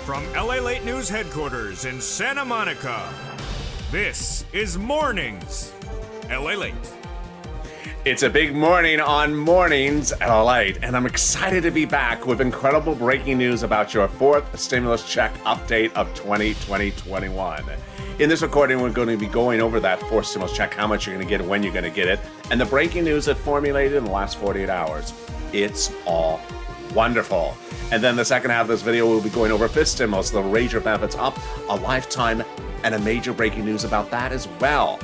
From LALATE News headquarters in Santa Monica, this is Mornings LALATE. It's a big morning on Mornings LALATE, and I'm excited to be back with incredible breaking news about your fourth stimulus check update of 2020-21. In this recording, we're going to be going over that fourth stimulus check, how much you're going to get, when you're going to get it, and the breaking news that formulated in the last 48 hours. It's all wonderful. And then the second half of this video, we'll be going over fifth stimulus, the raise your benefits up a lifetime, and a major breaking news about that as well.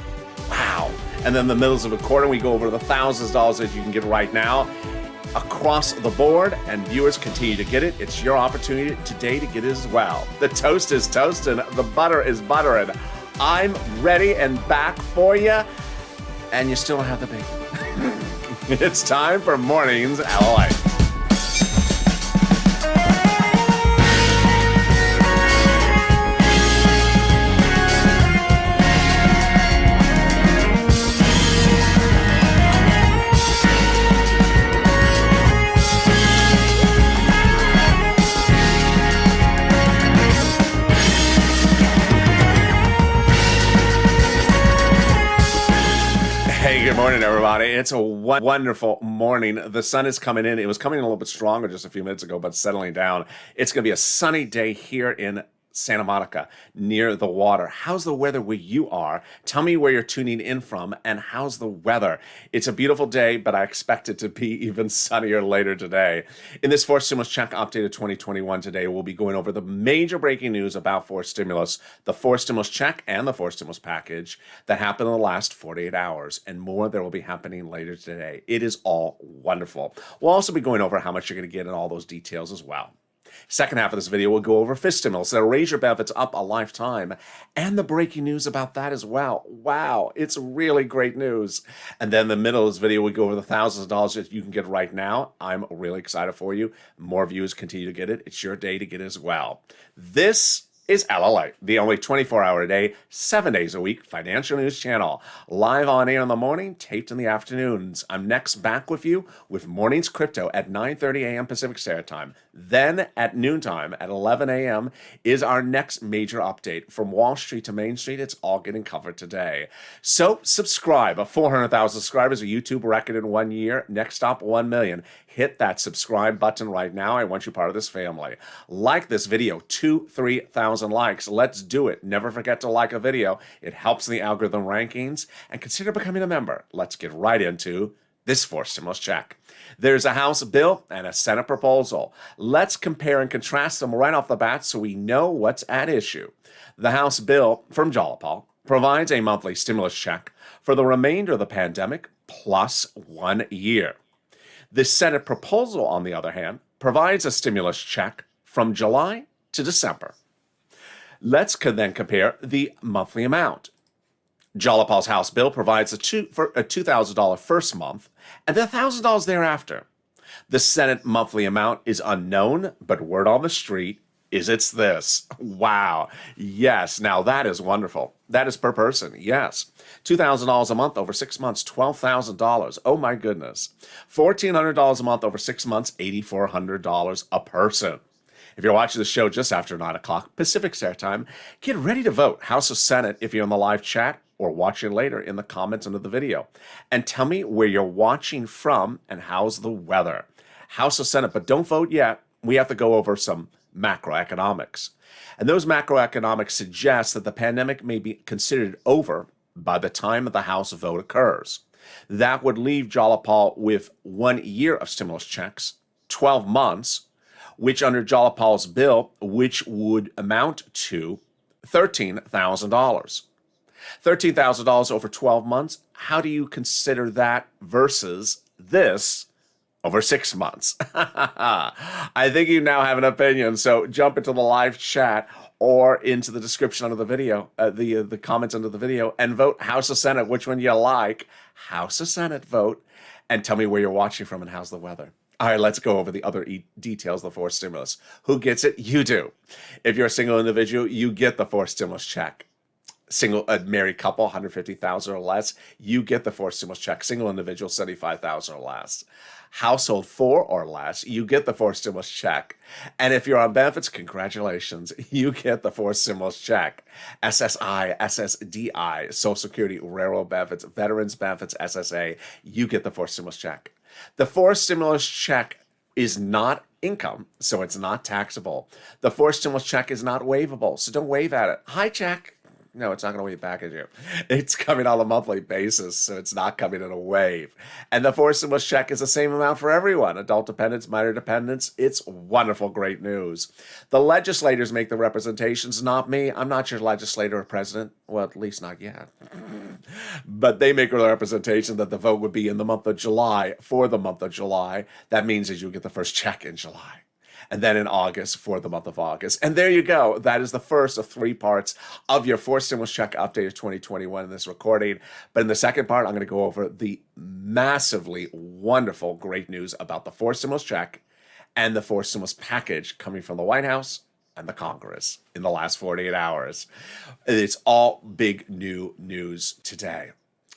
Wow. And then in the middle of the quarter, we go over the thousands of dollars that you can get right now across the board, and viewers continue to get it. It's your opportunity today to get it as well. The toast is toasting, the butter is buttering. I'm ready and back for you, and you still don't have the bacon. It's time for Mornings LALATE. Good morning, everybody. It's a wonderful morning. The sun is coming in. It was coming in a little bit stronger just a few minutes ago, but settling down. It's going to be a sunny day here in Santa Monica, near the water. How's the weather where you are? Tell me where you're tuning in from, and how's the weather? It's a beautiful day, but I expect it to be even sunnier later today. In this fourth stimulus check update of 2021 today, we'll be going over the major breaking news about fourth stimulus, the fourth stimulus check and the fourth stimulus package that happened in the last 48 hours, and more that will be happening later today. It is all wonderful. We'll also be going over how much you're going to get and all those details as well. Second half of this video, we'll go over fifth stimulus that'll raise your benefits up a lifetime, and the breaking news about that as well. Wow, it's really great news. And then in the middle of this video, we go over the thousands of dollars that you can get right now. I'm really excited for you. More viewers continue to get it. It's your day to get it as well. This is LALATE, the only 24-hour a day, 7 days a week financial news channel. Live on air in the morning, taped in the afternoons. I'm next back with you with Mornings Crypto at 9:30 a.m. Pacific Standard Time. Then at noontime at 11 a.m. is our next major update. From Wall Street to Main Street, it's all getting covered today. So subscribe. 400,000 subscribers, a YouTube record in 1 year. Next stop, 1 million. Hit that subscribe button right now. I want you part of this family. Like this video, 3,000 likes. Let's do it. Never forget to like a video. It helps in the algorithm rankings. And consider becoming a member. Let's get right into this fourth stimulus check. There's a House bill and a Senate proposal. Let's compare and contrast them right off the bat so we know what's at issue. The House bill from Jalapal provides a monthly stimulus check for the remainder of the pandemic plus 1 year. The Senate proposal, on the other hand, provides a stimulus check from July to December. Let's then compare the monthly amount. Jalapal's House bill provides a $2,000 first month and then $1,000 thereafter. The Senate monthly amount is unknown, but word on the street is it's this. Wow. Yes. Now that is wonderful. That is per person. Yes. $2,000 a month over 6 months, $12,000. Oh my goodness. $1,400 a month over 6 months, $8,400 a person. If you're watching the show just after 9 o'clock Pacific Standard Time, get ready to vote House or Senate if you're in the live chat or watching later in the comments under the video. And tell me where you're watching from and how's the weather. House or Senate, but don't vote yet. We have to go over some macroeconomics. And those macroeconomics suggest that the pandemic may be considered over by the time the House vote occurs. That would leave Jalapal with 1 year of stimulus checks, 12 months, which under Jalapal's bill, which would amount to $13,000. $13,000 over 12 months. How do you consider that versus this over 6 months? I think you now have an opinion. So jump into the live chat or into the description under the video, the comments under the video, and vote House or Senate, which one you like. House or Senate, vote, and tell me where you're watching from and how's the weather. All right, let's go over the other details of the fourth stimulus. Who gets it? You do. If you're a single individual, you get the fourth stimulus check. Single married couple, 150,000 or less, you get the forced stimulus check. Single individual, 75,000 or less. Household 4 or less, you get the forced stimulus check. And if you're on benefits, congratulations, you get the forced stimulus check. SSI, SSDI, Social Security, railroad benefits, veterans benefits, SSA, you get the forced stimulus check. The forced stimulus check is not income, so it's not taxable. The forced stimulus check is not waivable, so don't wave at it. Hi, check. No, it's not going to wave back at you. It's coming on a monthly basis, so it's not coming in a wave. And the forced stimulus check is the same amount for everyone. Adult dependents, minor dependents. It's wonderful, great news. The legislators make the representations, not me. I'm not your legislator or president. Well, at least not yet. But they make a representation that the vote would be in the month of July for the month of July. That means that you'll get the first check in July. And then in August for the month of August. And there you go. That is the first of 3 parts of your forced stimulus check update of 2021 in this recording. But in the second part, I'm going to go over the massively wonderful, great news about the forced stimulus check and the forced stimulus package coming from the White House and the Congress in the last 48 hours. It's all big new news today.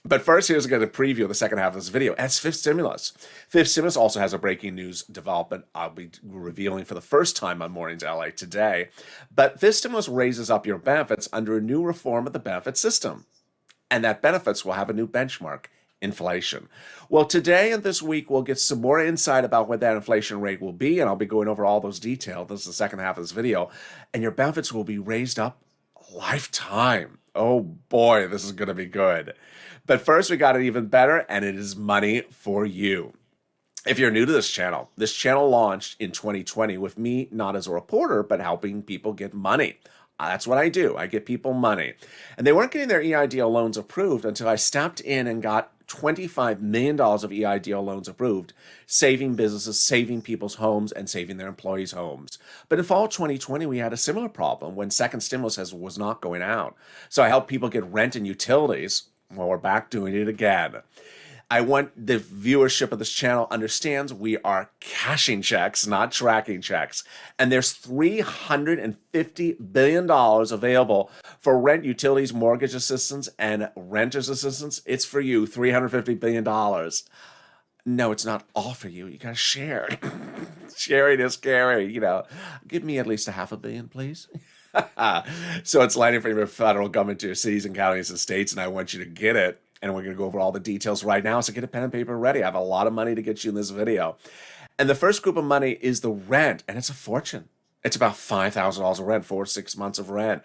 But first, here's going to preview the second half of this video. That's fifth stimulus. Fifth stimulus also has a breaking news development I'll be revealing for the first time on Mornings LA today. But fifth stimulus raises up your benefits under a new reform of the benefit system. And that benefits will have a new benchmark, inflation. Well, today and this week, we'll get some more insight about what that inflation rate will be. And I'll be going over all those details. This is the second half of this video. And your benefits will be raised up a lifetime. Oh boy, this is going to be good. But first, we got it even better, and it is money for you. If you're new to this channel launched in 2020 with me, not as a reporter, but helping people get money. That's what I do. I get people money. And they weren't getting their EIDL loans approved until I stepped in and got $25 million of EIDL loans approved, saving businesses, saving people's homes, and saving their employees' homes. But in fall 2020, we had a similar problem when second stimulus was not going out. So I helped people get rent and utilities. Well, we're back doing it again. I want the viewership of this channel understands we are cashing checks, not tracking checks. And there's $350 billion available for rent, utilities, mortgage assistance, and renters assistance. It's for you, $350 billion. No, it's not all for you. You got to share. Sharing is scary. Give me at least $500 million, please. So it's landing from your federal government to your cities and counties and states, and I want you to get it. And we're going to go over all the details right now, so get a pen and paper ready. I have a lot of money to get you in this video. And the first group of money is the rent, and it's a fortune. It's about $5,000 of rent, 4 to 6 months of rent.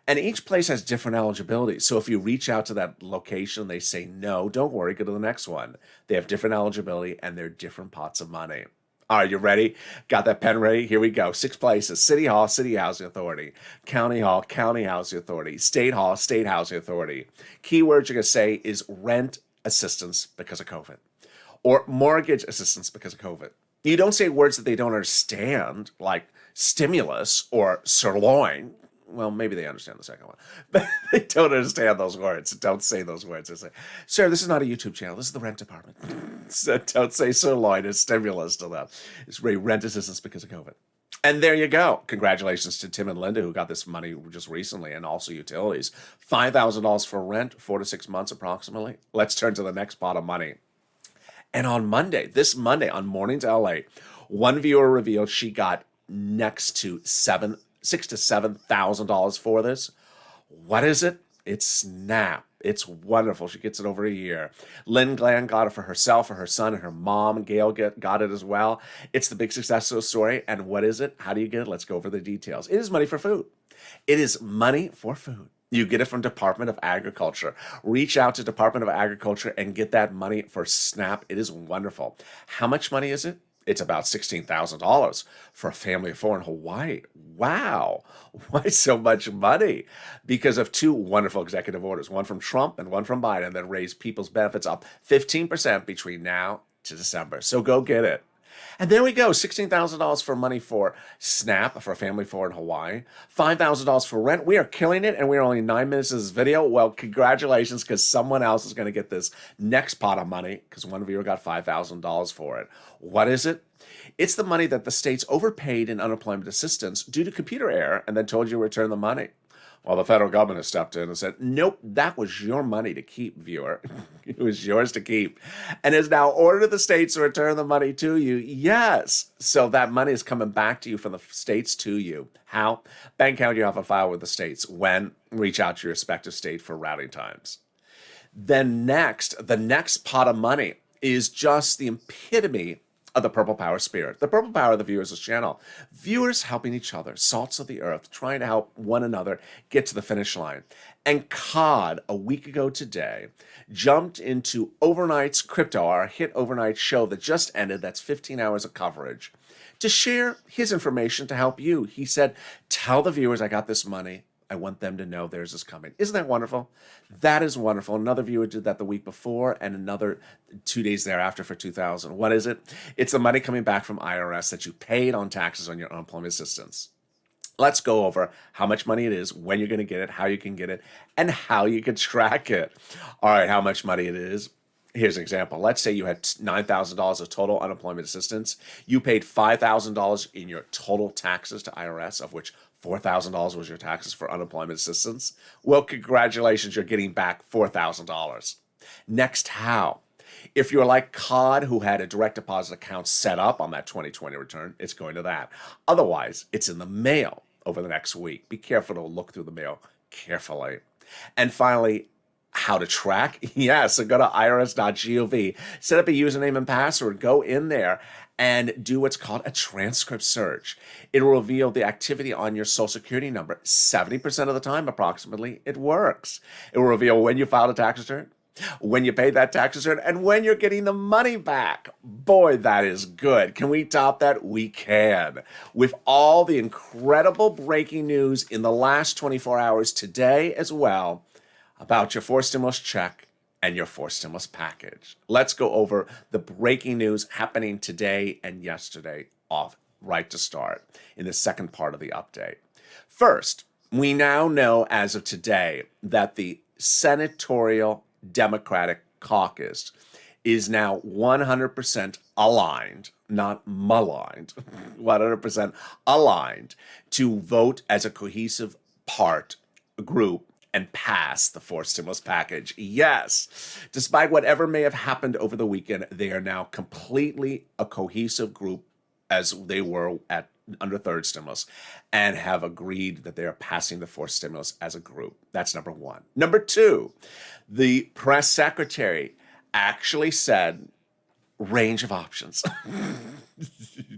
And each place has different eligibility. So if you reach out to that location, they say no, don't worry, go to the next one. They have different eligibility, and they're different pots of money. All right, you ready? Got that pen ready? Here we go. 6 places: City Hall, City Housing Authority; County Hall, County Housing Authority; State Hall, State Housing Authority. Keyword you're going to say is rent assistance because of COVID, or mortgage assistance because of COVID. You don't say words that they don't understand, like stimulus or sirloin. Well, maybe they understand the second one, but they don't understand those words. Don't say those words. They say, sir, this is not a YouTube channel. This is the rent department. So don't say sirloin or stimulus to them. It's rent assistance because of COVID. And there you go. Congratulations to Tim and Linda, who got this money just recently, and also utilities. $5,000 for rent, 4 to 6 months approximately. Let's turn to the next pot of money. And on Monday, this Monday, on Mornings LA, one viewer revealed she got next to $6,000 to $7,000 for this. What is it? It's SNAP. It's wonderful. She gets it over a year. Lynn Glenn got it for herself, for her son, and her mom. Gail got it as well. It's the big success story. And what is it? How do you get it? Let's go over the details. It is money for food. It is money for food. You get it from Department of Agriculture. Reach out to Department of Agriculture and get that money for SNAP. It is wonderful. How much money is it? It's about $16,000 for a family of 4 in Hawaii. Wow. Why so much money? Because of 2 wonderful executive orders, one from Trump and one from Biden, that raised people's benefits up 15% between now to December. So go get it. And there we go, $16,000 for money for SNAP for a family of 4 in Hawaii, $5,000 for rent. We are killing it, and we're only 9 minutes of this video. Well, congratulations, because someone else is going to get this next pot of money, because one of you got $5,000 for it. What is it? It's the money that the states overpaid in unemployment assistance due to computer error and then told you to return the money. Well, the federal government has stepped in and said, nope, that was your money to keep, viewer. It was yours to keep. And has now ordered the states to return the money to you. Yes. So that money is coming back to you from the states to you. How? Bank account you have on file with the states. When? Reach out to your respective state for routing times. Then next, the next pot of money is just the epitome of the Purple Power spirit. The Purple Power of the Viewers' channel. Viewers helping each other, salts of the earth, trying to help one another get to the finish line. And COD, a week ago today, jumped into Overnight's Crypto, our hit overnight show that just ended, that's 15 hours of coverage, to share his information to help you. He said, tell the viewers I got this money. I want them to know theirs is coming. Isn't that wonderful? That is wonderful. Another viewer did that the week before and another 2 days thereafter for 2000. What is it? It's the money coming back from IRS that you paid on taxes on your unemployment assistance. Let's go over how much money it is, when you're going to get it, how you can get it, and how you can track it. All right, how much money it is. Here's an example. Let's say you had $9,000 of total unemployment assistance. You paid $5,000 in your total taxes to IRS, of which $4,000 was your taxes for unemployment assistance. Well, congratulations, you're getting back $4,000. Next, how? If you're like COD, who had a direct deposit account set up on that 2020 return, it's going to that. Otherwise, it's in the mail over the next week. Be careful to look through the mail carefully. And finally, how to track? Yeah, so go to irs.gov, set up a username and password, go in there and do what's called a transcript search. It'll reveal the activity on your social security number. 70% of the time, approximately, it works. It will reveal when you filed a tax return, when you paid that tax return, and when you're getting the money back. Boy, that is good. Can we top that? We can. With all the incredible breaking news in the last 24 hours today as well, about your forced stimulus check and your forced stimulus package. Let's go over the breaking news happening today and yesterday off right to start in the second part of the update. First, we now know as of today that the senatorial Democratic caucus is now 100% aligned, not maligned, 100% aligned to vote as a cohesive group and pass the forced stimulus package. Yes, despite whatever may have happened over the weekend, they are now completely a cohesive group as they were under third stimulus and have agreed that they are passing the forced stimulus as a group. That's number one. Number two, the press secretary actually said range of options.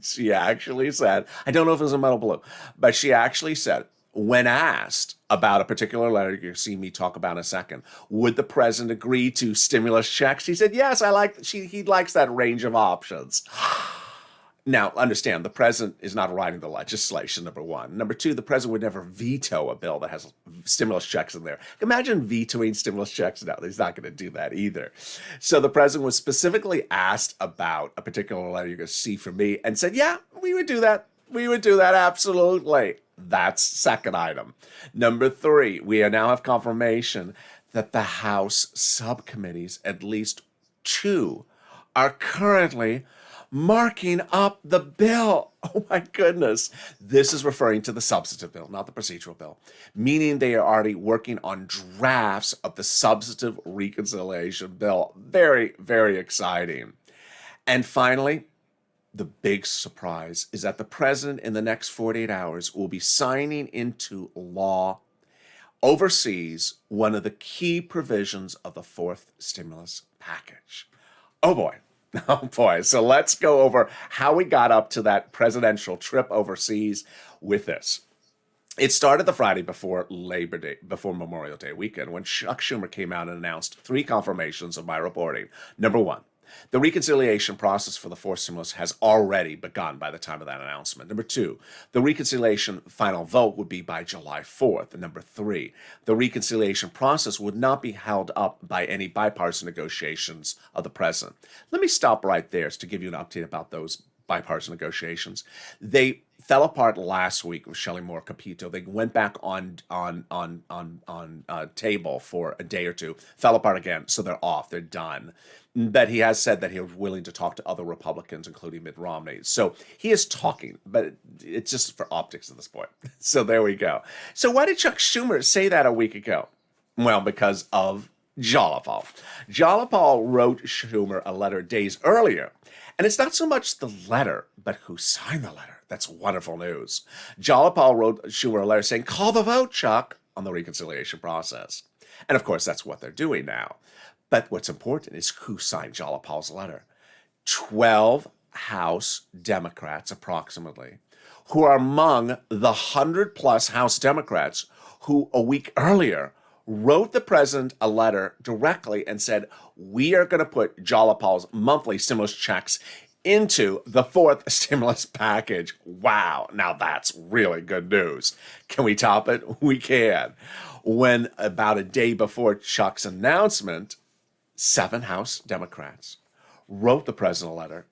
She actually said, I don't know if it was in metal blue, but she actually said, when asked about a particular letter you'll see me talk about in a second, would the president agree to stimulus checks? He said, yes, he likes that range of options. Now, understand, the president is not writing the legislation, number one. Number two, the president would never veto a bill that has stimulus checks in there. Imagine vetoing stimulus checks. No, he's not going to do that either. So the president was specifically asked about a particular letter you're going to see from me and said, yeah, we would do that. We would do that, absolutely. That's second item. Number three, we now have confirmation that the House subcommittees, at least two, are currently marking up the bill. Oh my goodness. This is referring to the substantive bill, not the procedural bill, meaning they are already working on drafts of the substantive reconciliation bill. Very, very exciting. And finally, the big surprise is that the president in the next 48 hours will be signing into law oversees one of the key provisions of the fourth stimulus package. Oh boy. Oh boy. So let's go over how we got up to that presidential trip overseas with this. It started the Friday before Labor Day, before Memorial Day weekend, when Chuck Schumer came out and announced three confirmations of my reporting. Number one, the reconciliation process for the forced stimulus has already begun by the time of that announcement. Number two, the reconciliation final vote would be by July 4th. And number three, the reconciliation process would not be held up by any bipartisan negotiations of the president. Let me stop right there to give you an update about those bipartisan negotiations. They fell apart last week with Shelley Moore Capito. They went back on table for a day or two, fell apart again, so they're off, they're done. But he has said that he's willing to talk to other Republicans, including Mitt Romney. So he is talking, but it's just for optics at this point. So there we go. So why did Chuck Schumer say that a week ago? Well, because of Jalopal. Jalopal wrote Schumer a letter days earlier. And it's not so much the letter, but who signed the letter. That's wonderful news. Jalopal wrote Schumer a letter saying, call the vote, Chuck, on the reconciliation process. And of course, that's what they're doing now. But what's important is who signed Jalopal's letter. 12 House Democrats, approximately, who are among the 100-plus House Democrats who a week earlier wrote the president a letter directly and said, we are going to put Jalopal's monthly stimulus checks into the fourth stimulus package. Wow, now that's really good news. Can we top it? We can. When about a day before Chuck's announcement, 7 House Democrats wrote the president a letter,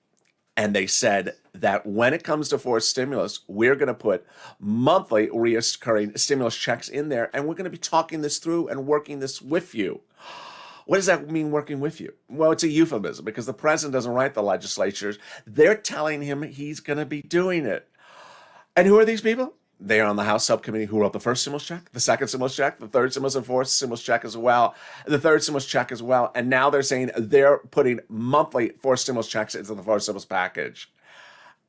and they said that when it comes to forced stimulus, we're going to put monthly reoccurring stimulus checks in there, and we're going to be talking this through and working this with you. What does that mean, working with you? Well, it's a euphemism because the president doesn't write the legislatures. They're telling him he's going to be doing it. And who are these people? They are on the House subcommittee who wrote the first stimulus check, the second stimulus check, the third stimulus and fourth stimulus check as well, the third stimulus check as well. And now they're saying they're putting monthly fourth stimulus checks into the fourth stimulus package.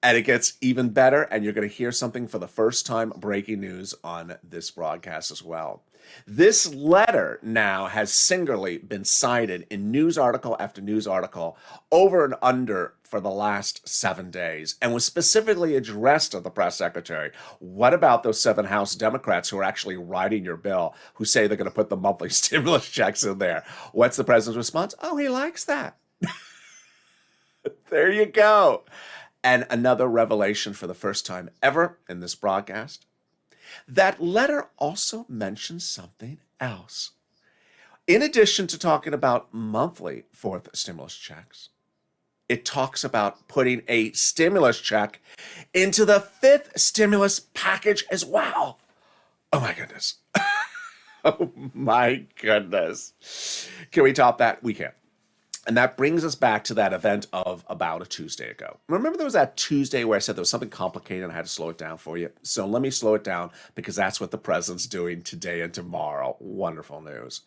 And it gets even better, and you're going to hear something for the first time, breaking news on this broadcast as well. This letter now has singularly been cited in news article after news article over and under for the last 7 days, and was specifically addressed to the press secretary. What about those 7 House Democrats who are actually writing your bill, who say they're going to put the monthly stimulus checks in there? What's the president's response? Oh, he likes that. There you go. And another revelation for the first time ever in this broadcast. That letter also mentions something else. In addition to talking about monthly fourth stimulus checks, it talks about putting a stimulus check into the fifth stimulus package as well. Oh my goodness. Oh my goodness. Can we top that? We can. And that brings us back to that event of about a Tuesday ago. Remember there was that Tuesday where I said there was something complicated and I had to slow it down for you? So let me slow it down because that's what the president's doing today and tomorrow. Wonderful news.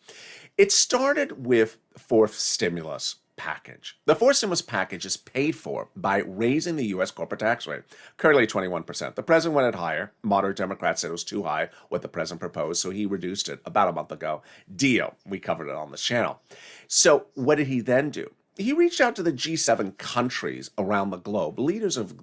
It started with fourth stimulus package. The fourth stimulus package is paid for by raising the U.S. corporate tax rate, currently 21%. The president went it higher. Moderate Democrats said it was too high, what the president proposed, so he reduced it about a month ago. Deal. We covered it on this channel. So what did he then do? He reached out to the G7 countries around the globe, leaders of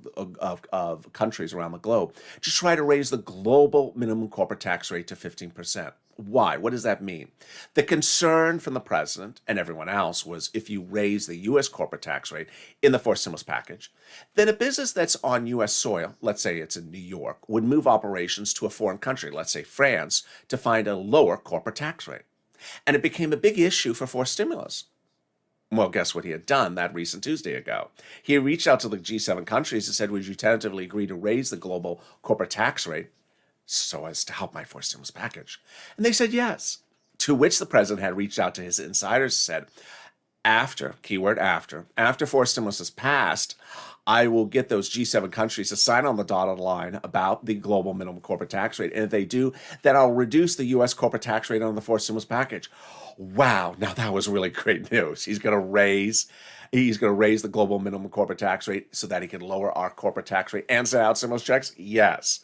countries around the globe, to try to raise the global minimum corporate tax rate to 15%. Why? What does that mean? The concern from the president and everyone else was if you raise the U.S. corporate tax rate in the fourth stimulus package, then a business that's on U.S. soil, let's say it's in New York, would move operations to a foreign country, let's say France, to find a lower corporate tax rate. And it became a big issue for fourth stimulus. Well, guess what he had done that recent Tuesday ago? He reached out to the G7 countries and said, would you tentatively agree to raise the global corporate tax rate so as to help my fourth stimulus package? And they said yes, to which the president had reached out to his insiders and said, after fourth stimulus is passed, I will get those G7 countries to sign on the dotted line about the global minimum corporate tax rate. And if they do, then I'll reduce the U.S. corporate tax rate on the fourth stimulus package. Wow, now that was really great news. He's going to raise the global minimum corporate tax rate so that he can lower our corporate tax rate and send out stimulus checks? Yes.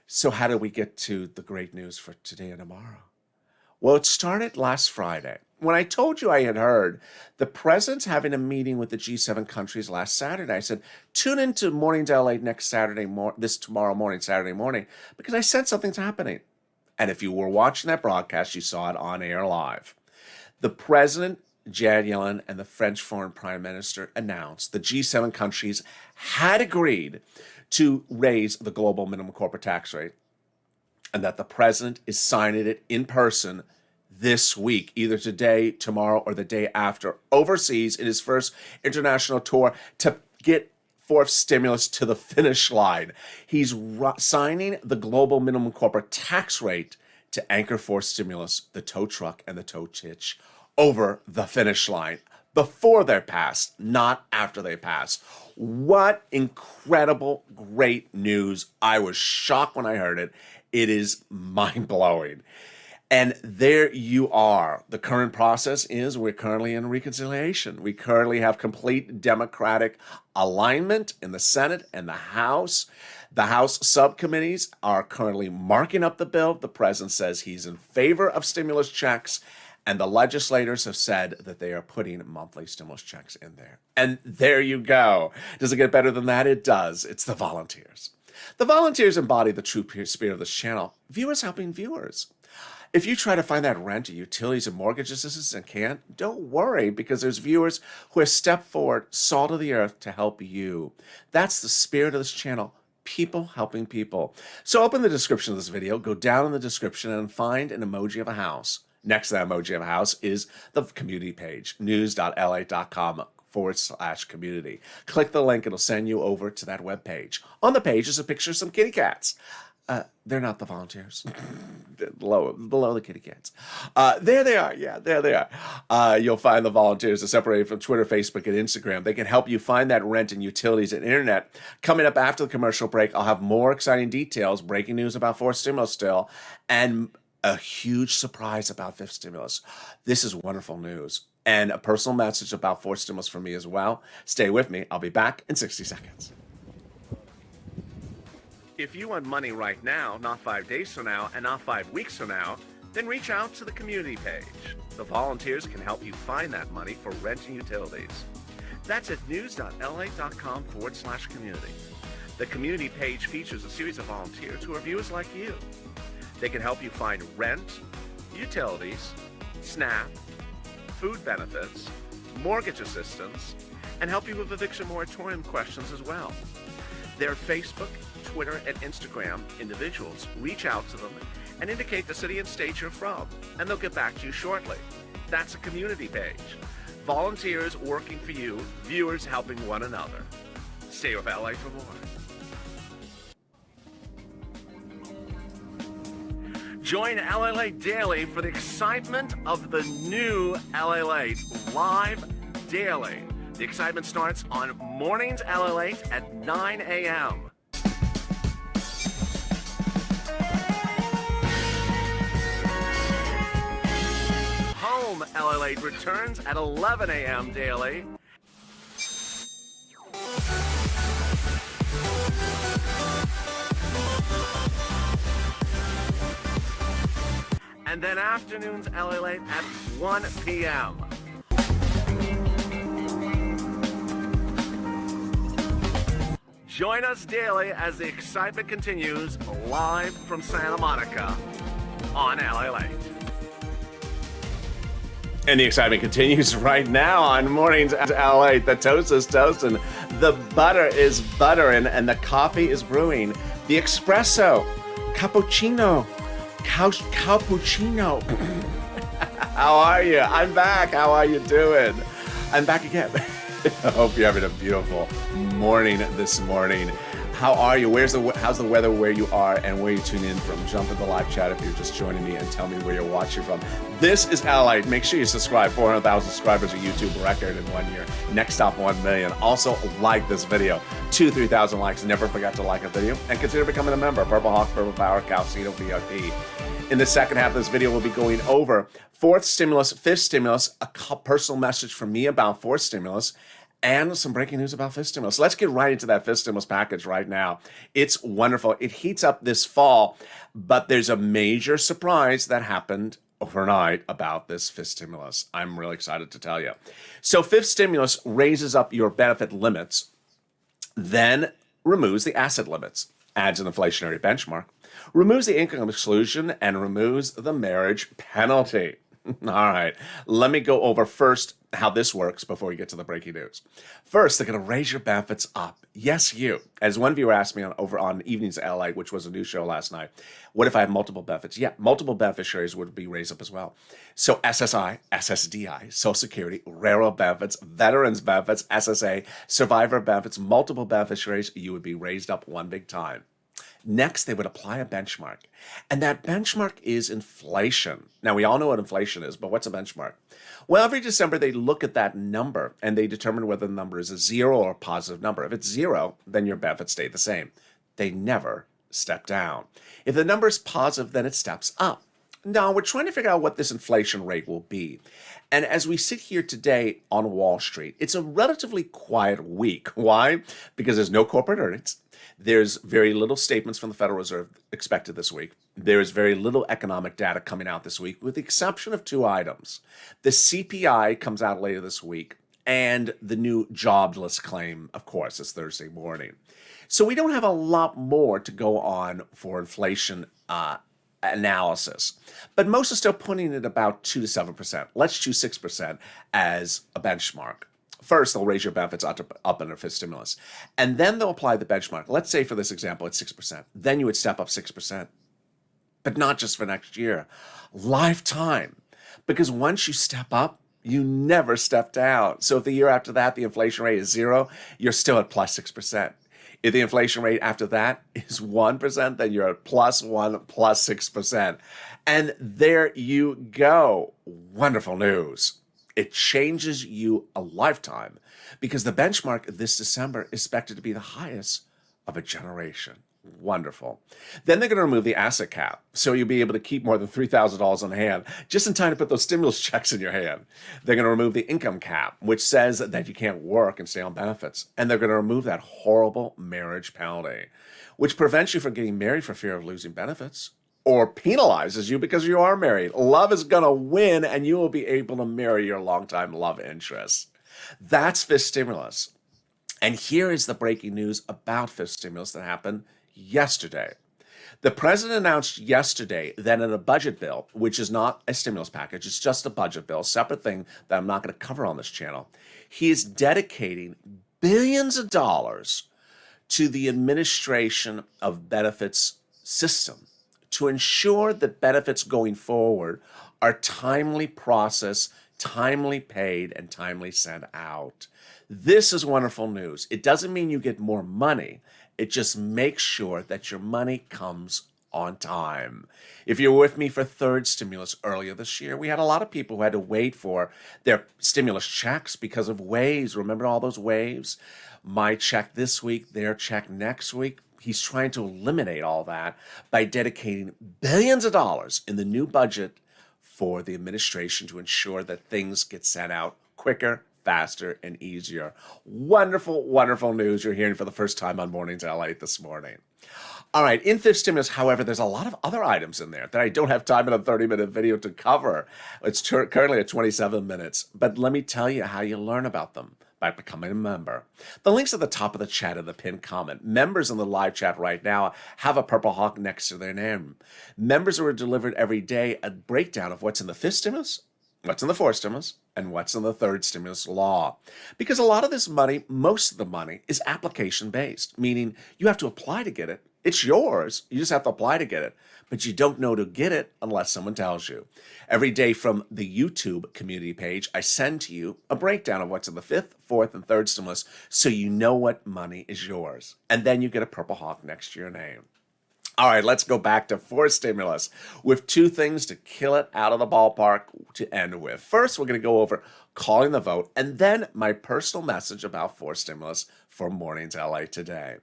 So how did we get to the great news for today and tomorrow? Well, it started last Friday. When I told you I had heard the president's having a meeting with the G7 countries last Saturday, I said, tune into Mornings LA next tomorrow morning, Saturday morning, because I said something's happening. And if you were watching that broadcast, you saw it on air live. The president, Janet Yellen, and the French foreign prime minister announced the G7 countries had agreed to raise the global minimum corporate tax rate, and that the president is signing it in person this week, either today, tomorrow, or the day after, overseas in his first international tour to get fourth stimulus to the finish line. He's signing the global minimum corporate tax rate to anchor fourth stimulus, the tow truck and the tow hitch, over the finish line before they're passed, not after they pass. What incredible, great news. I was shocked when I heard it. It is mind-blowing. And there you are. The current process is we're currently in reconciliation. We currently have complete Democratic alignment in the Senate and the House. The House subcommittees are currently marking up the bill. The president says he's in favor of stimulus checks, and the legislators have said that they are putting monthly stimulus checks in there. And there you go. Does it get better than that? It does. It's the volunteers. The volunteers embody the true spirit of this channel. Viewers helping viewers. If you try to find that rent or utilities and mortgage assistance and can't, don't worry, because there's viewers who have stepped forward, salt of the earth, to help you. That's the spirit of this channel. People helping people. So open the description of this video, go down in the description and find an emoji of a house. Next to that emoji of a house is the community page, news.lalate.com/community. Click the link, it'll send you over to that webpage. On the page is a picture of some kitty cats. They're not the volunteers. below the kitty cats. There they are. Yeah, there they are. You'll find the volunteers are separated from Twitter, Facebook, and Instagram. They can help you find that rent and utilities and internet. Coming up after the commercial break, I'll have more exciting details, breaking news about fourth stimulus still, and a huge surprise about fifth stimulus. This is wonderful news. And a personal message about fourth stimulus for me as well. Stay with me. I'll be back in 60 seconds. If you want money right now, not 5 days from now, and not 5 weeks from now, then reach out to the community page. The volunteers can help you find that money for rent and utilities. That's at news.lalate.com/community. The community page features a series of volunteers who are viewers like you. They can help you find rent, utilities, SNAP, food benefits, mortgage assistance, and help you with eviction moratorium questions as well. Their Facebook, Twitter, and Instagram individuals reach out to them and indicate the city and state you're from, and they'll get back to you shortly. That's a community page. Volunteers working for you, viewers helping one another. Stay with LA for more. Join LALATE Daily for the excitement of the new LALATE live daily. The excitement starts on Mornings LALATE at 9 a.m. Home LALATE returns at 11 a.m. daily. And then afternoons LALATE at 1 p.m. Join us daily as the excitement continues live from Santa Monica on LALATE. And the excitement continues right now on Mornings at LALATE. The toast is toasting, the butter is buttering, and the coffee is brewing. The espresso, cappuccino. How are you? I'm back. How are you doing? I'm back again. I hope you're having a beautiful morning this morning. How are you? How's the weather where you are and where you tune in from? Jump in the live chat if you're just joining me and tell me where you're watching from. This is LALATE. Make sure you subscribe. 400,000 subscribers, a YouTube record in 1 year. Next stop, 1 million. Also, like this video. 2,000-3,000 likes. Never forget to like a video. And consider becoming a member. Purple Hawk, Purple Power, Calcito, VIP. In the second half of this video, we'll be going over fourth stimulus, fifth stimulus, a personal message from me about fourth stimulus, and some breaking news about fifth stimulus. Let's get right into that fifth stimulus package right now. It's wonderful. It heats up this fall, but there's a major surprise that happened overnight about this fifth stimulus. I'm really excited to tell you. So fifth stimulus raises up your benefit limits, then removes the asset limits, adds an inflationary benchmark, removes the income exclusion, and removes the marriage penalty. All right. Let me go over first how this works before we get to the breaking news. First, they're going to raise your benefits up. Yes, you. As one viewer asked me over on Evenings LA, which was a new show last night, what if I have multiple benefits? Yeah, multiple beneficiaries would be raised up as well. So SSI, SSDI, Social Security, railroad benefits, veterans benefits, SSA, survivor benefits, multiple beneficiaries, you would be raised up one big time. Next, they would apply a benchmark. And that benchmark is inflation. Now, we all know what inflation is, but what's a benchmark? Well, every December, they look at that number and they determine whether the number is a zero or a positive number. If it's zero, then your benefits stay the same. They never step down. If the number is positive, then it steps up. Now, we're trying to figure out what this inflation rate will be. And as we sit here today on Wall Street, it's a relatively quiet week. Why? Because there's no corporate earnings. There's very little statements from the Federal Reserve expected this week. There is very little economic data coming out this week, with the exception of two items. The CPI comes out later this week, and the new jobless claim, of course, is Thursday morning. So we don't have a lot more to go on for inflation analysis. But most are still putting it about 2 to 7%. Let's choose 6% as a benchmark. First, they'll raise your benefits up under fifth stimulus. And then they'll apply the benchmark. Let's say for this example, it's 6%. Then you would step up 6%. But not just for next year, lifetime. Because once you step up, you never step down. So if the year after that, the inflation rate is 0, you're still at plus 6%. If the inflation rate after that is 1%, then you're at plus 1, plus 6%. And there you go. Wonderful news. It changes you a lifetime because the benchmark this December is expected to be the highest of a generation. Wonderful. Then they're going to remove the asset cap, so you'll be able to keep more than $3,000 on hand just in time to put those stimulus checks in your hand. They're going to remove the income cap, which says that you can't work and stay on benefits. And they're going to remove that horrible marriage penalty, which prevents you from getting married for fear of losing benefits, or penalizes you because you are married. Love is going to win, and you will be able to marry your longtime love interest. That's fifth stimulus. And here is the breaking news about fifth stimulus that happened yesterday. The president announced yesterday that in a budget bill, which is not a stimulus package, it's just a budget bill, separate thing that I'm not going to cover on this channel, he is dedicating billions of dollars to the administration of benefits system, to ensure that benefits going forward are timely processed, timely paid, and timely sent out. This is wonderful news. It doesn't mean you get more money. It just makes sure that your money comes on time. If you were with me for third stimulus earlier this year, we had a lot of people who had to wait for their stimulus checks because of waves. Remember all those waves? My check this week, their check next week. He's trying to eliminate all that by dedicating billions of dollars in the new budget for the administration to ensure that things get sent out quicker, faster, and easier. Wonderful, wonderful news you're hearing for the first time on Mornings LALATE this morning. All right, in fifth stimulus, however, there's a lot of other items in there that I don't have time in a 30-minute video to cover. It's currently at 27 minutes, but let me tell you how you learn about them by becoming a member. The link's at the top of the chat in the pinned comment. Members in the live chat right now have a purple hawk next to their name. Members are delivered every day a breakdown of what's in the fifth stimulus, what's in the fourth stimulus, and what's in the third stimulus law. Because a lot of this money, most of the money, is application-based, meaning you have to apply to get it. It's yours. You just have to apply to get it. But you don't know to get it unless someone tells you. Every day from the YouTube community page, I send to you a breakdown of what's in the fifth, fourth, and third stimulus so you know what money is yours. And then you get a purple hawk next to your name. All right, let's go back to fourth stimulus with two things to kill it out of the ballpark to end with. First, we're going to go over calling the vote, and then my personal message about fourth stimulus for Mornings LA today.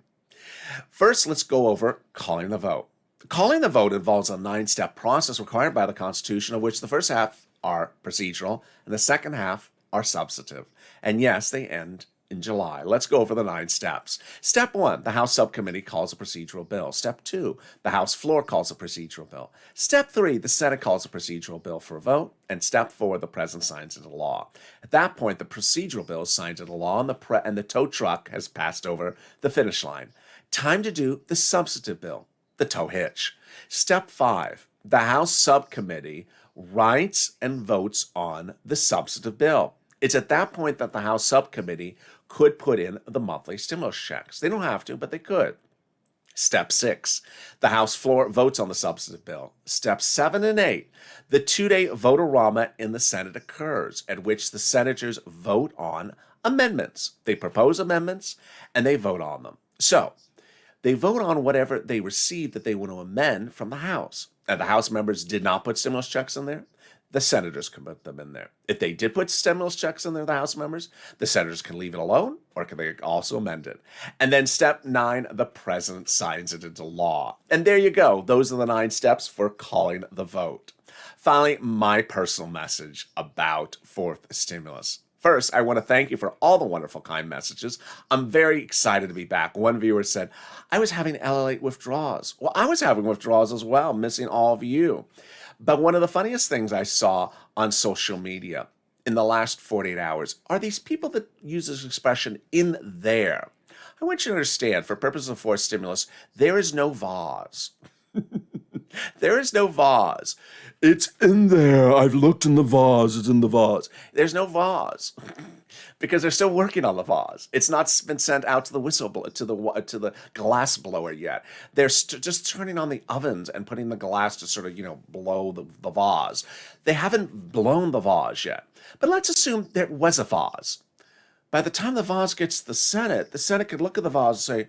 First, let's go over calling the vote. Calling the vote involves a 9-step process required by the Constitution, of which the first half are procedural and the second half are substantive. And yes, they end in July. Let's go over the 9 steps. Step 1, the House subcommittee calls a procedural bill. Step 2, the House floor calls a procedural bill. Step 3, the Senate calls a procedural bill for a vote. And step 4, the president signs into law. At that point, the procedural bill is signed into law and the tow truck has passed over the finish line. Time to do the substantive bill, the tow hitch. Step 5, the House subcommittee writes and votes on the substantive bill. It's at that point that the House subcommittee could put in the monthly stimulus checks. They don't have to, but they could. Step 6, the House floor votes on the substantive bill. Steps 7 and 8, the 2-day vote-a-rama in the Senate occurs, at which the senators vote on amendments. They propose amendments, and they vote on them. So, they vote on whatever they receive that they want to amend from the House. And the House members did not put stimulus checks in there. The senators can put them in there. If they did put stimulus checks in there, the House members, the senators can leave it alone, or can they also amend it? And then step 9, the president signs it into law. And there you go. Those are the 9 steps for calling the vote. Finally, my personal message about fourth stimulus. First, I want to thank you for all the wonderful, kind messages. I'm very excited to be back. One viewer said, I was having LALATE withdrawals. Well, I was having withdrawals as well, missing all of you. But one of the funniest things I saw on social media in the last 48 hours are these people that use this expression, in there. I want you to understand, for purposes of fourth stimulus, there is no vase. There is no vase. It's in there. I've looked in the vase. It's in the vase. There's no vase because they're still working on the vase. It's not been sent out to the to the glass blower yet. They're just turning on the ovens and putting the glass to sort of, blow the vase. They haven't blown the vase yet. But let's assume there was a vase. By the time the vase gets to the Senate could look at the vase and say,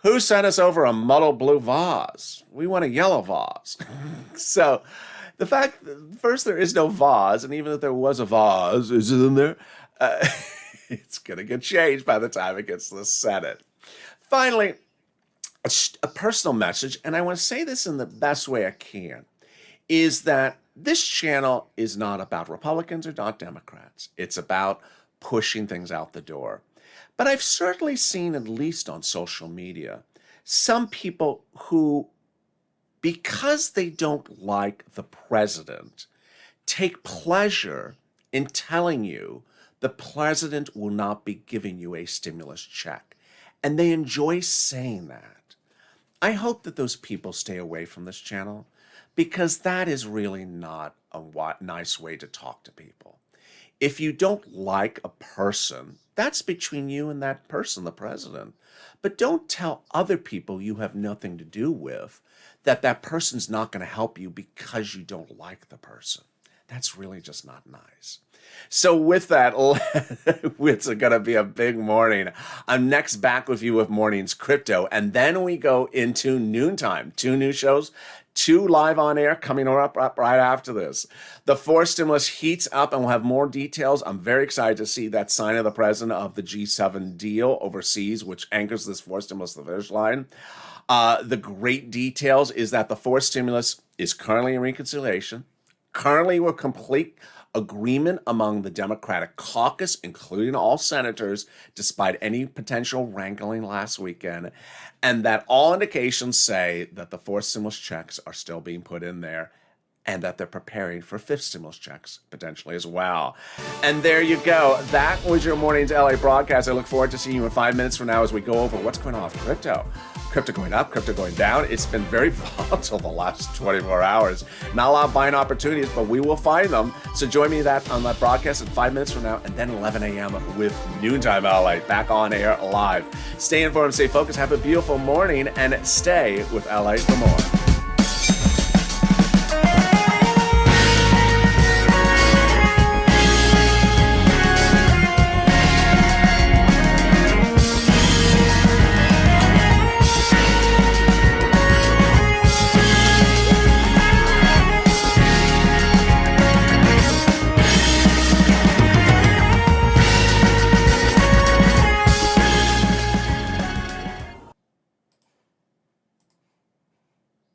who sent us over a muddled blue vase? We want a yellow vase. So the fact, first, there is no vase, and even if there was a vase, is it in there? It's going to get changed by the time it gets to the Senate. Finally, a personal message, and I want to say this in the best way I can, is that this channel is not about Republicans or not Democrats. It's about pushing things out the door. But I've certainly seen, at least on social media, some people who, because they don't like the president, take pleasure in telling you the president will not be giving you a stimulus check. And they enjoy saying that. I hope that those people stay away from this channel, because that is really not a nice way to talk to people. If you don't like a person, that's between you and that person, the president. But don't tell other people you have nothing to do with that person's not going to help you because you don't like the person. That's really just not nice. So with that, it's going to be a big morning. I'm next back with you with Mornings Crypto, and then we go into noontime. 2 new shows, 2 live on air coming up right after this. The fourth stimulus heats up, and we'll have more details. I'm very excited to see that sign of the president of the G7 deal overseas, which anchors this fourth stimulus to the finish line. The great details is that the fourth stimulus is currently in reconciliation. Currently, we're complete agreement among the Democratic caucus, including all senators, despite any potential wrangling last weekend, and that all indications say that the fourth stimulus checks are still being put in there, and that they're preparing for fifth stimulus checks potentially as well. And there you go. That was your morning's LA broadcast. I look forward to seeing you in 5 minutes from now as we go over what's going on with crypto. Crypto going up, crypto going down. It's been very volatile the last 24 hours. Not a lot of buying opportunities, but we will find them. So join me on that broadcast in 5 minutes from now, and then 11 a.m. with Noontime LA, back on air live. Stay informed, stay focused, have a beautiful morning, and stay with LA for more.